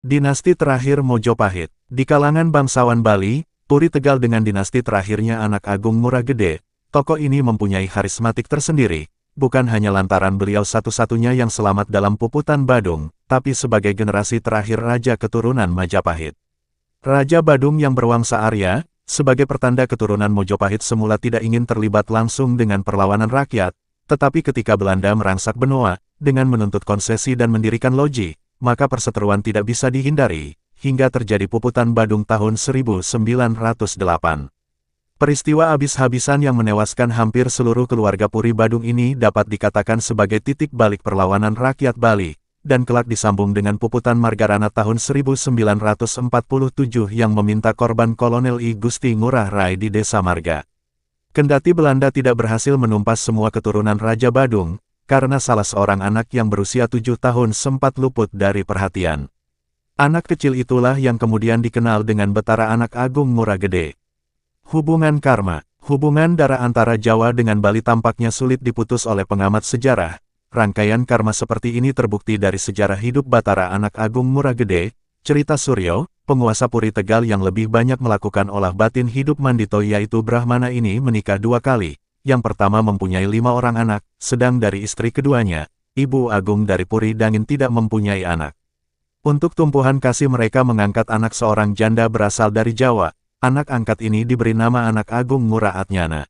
Dinasti terakhir Mojopahit. Di kalangan bangsawan Bali, Puri Tegal dengan dinasti terakhirnya Anak Agung Ngurah-Gede, tokoh ini mempunyai karismatik tersendiri, bukan hanya lantaran beliau satu-satunya yang selamat dalam puputan Badung, tapi sebagai generasi terakhir raja keturunan Majapahit. Raja Badung yang berwangsa Arya, sebagai pertanda keturunan Mojopahit semula tidak ingin terlibat langsung dengan perlawanan rakyat, tetapi ketika Belanda merangsak benua, dengan menuntut konsesi dan mendirikan loji, maka perseteruan tidak bisa dihindari, hingga terjadi puputan Badung tahun 1908. Peristiwa habis-habisan yang menewaskan hampir seluruh keluarga Puri Badung ini dapat dikatakan sebagai titik balik perlawanan rakyat Bali, dan kelak disambung dengan puputan Margarana tahun 1947 yang meminta korban Kolonel I Gusti Ngurah Rai di Desa Marga. Kendati Belanda tidak berhasil menumpas semua keturunan Raja Badung, karena salah seorang anak yang berusia 7 tahun sempat luput dari perhatian. Anak kecil itulah yang kemudian dikenal dengan Betara Anak Agung Ngurah-Gede. Hubungan karma. Hubungan darah antara Jawa dengan Bali tampaknya sulit diputus oleh pengamat sejarah. Rangkaian karma seperti ini terbukti dari sejarah hidup Betara Anak Agung Ngurah-Gede, cerita Suryo, penguasa Puri Tegal yang lebih banyak melakukan olah batin hidup Mandito yaitu Brahmana ini menikah 2 kali. Yang pertama mempunyai 5 orang anak, sedang dari istri keduanya, Ibu Agung dari Puri Dangin tidak mempunyai anak. Untuk tumpuhan kasih mereka mengangkat anak seorang janda berasal dari Jawa, anak angkat ini diberi nama Anak Agung Ngurah Atnyana.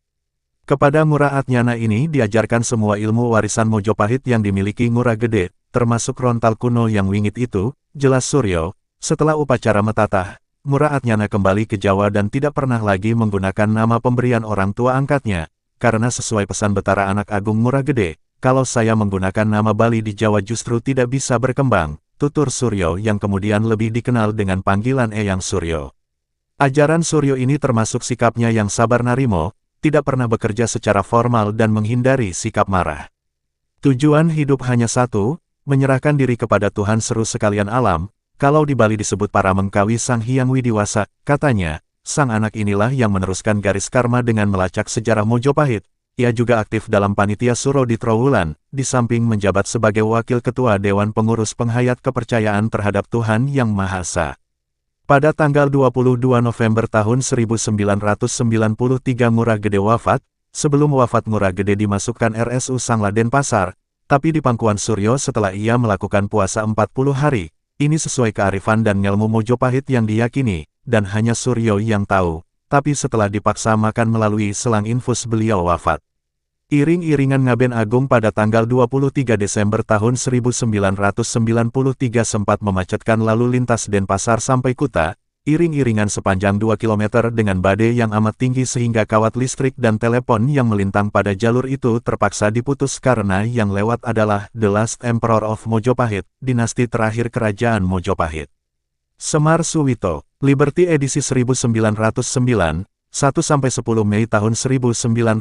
Kepada Ngurah Atnyana ini diajarkan semua ilmu warisan Mojopahit yang dimiliki Ngurah-Gede, termasuk rontal kuno yang wingit itu, jelas Suryo. Setelah upacara metatah, Ngurah Atnyana kembali ke Jawa dan tidak pernah lagi menggunakan nama pemberian orang tua angkatnya. Karena sesuai pesan Betara Anak Agung Ngurah-Gede, kalau saya menggunakan nama Bali di Jawa justru tidak bisa berkembang, tutur Suryo yang kemudian lebih dikenal dengan panggilan Eyang Suryo. Ajaran Suryo ini termasuk sikapnya yang sabar narimo, tidak pernah bekerja secara formal dan menghindari sikap marah. Tujuan hidup hanya satu, menyerahkan diri kepada Tuhan seru sekalian alam, kalau di Bali disebut para mengkawi Sang Hyang Widiwasa, katanya. Sang anak inilah yang meneruskan garis karma dengan melacak sejarah Mojopahit. Ia juga aktif dalam panitia Suro di Trowulan, di samping menjabat sebagai wakil ketua Dewan Pengurus Penghayat Kepercayaan terhadap Tuhan Yang Maha Esa. Pada tanggal 22 November tahun 1993 Ngurah-Gede wafat. Sebelum wafat Ngurah-Gede dimasukkan RSU Sangla Denpasar, tapi di pangkuan Suryo setelah ia melakukan puasa 40 hari. Ini sesuai kearifan dan ngelmu Mojopahit yang diyakini, dan hanya Suryo yang tahu, tapi setelah dipaksa makan melalui selang infus beliau wafat. Iring-iringan Ngaben Agung pada tanggal 23 Desember tahun 1993 sempat memacetkan lalu lintas Denpasar sampai Kuta, iring-iringan sepanjang 2 km dengan badai yang amat tinggi sehingga kawat listrik dan telepon yang melintang pada jalur itu terpaksa diputus karena yang lewat adalah The Last Emperor of Mojopahit, dinasti terakhir kerajaan Mojopahit. Semar Suwito, Liberty edisi 1909, 1–10 Mei tahun 1996.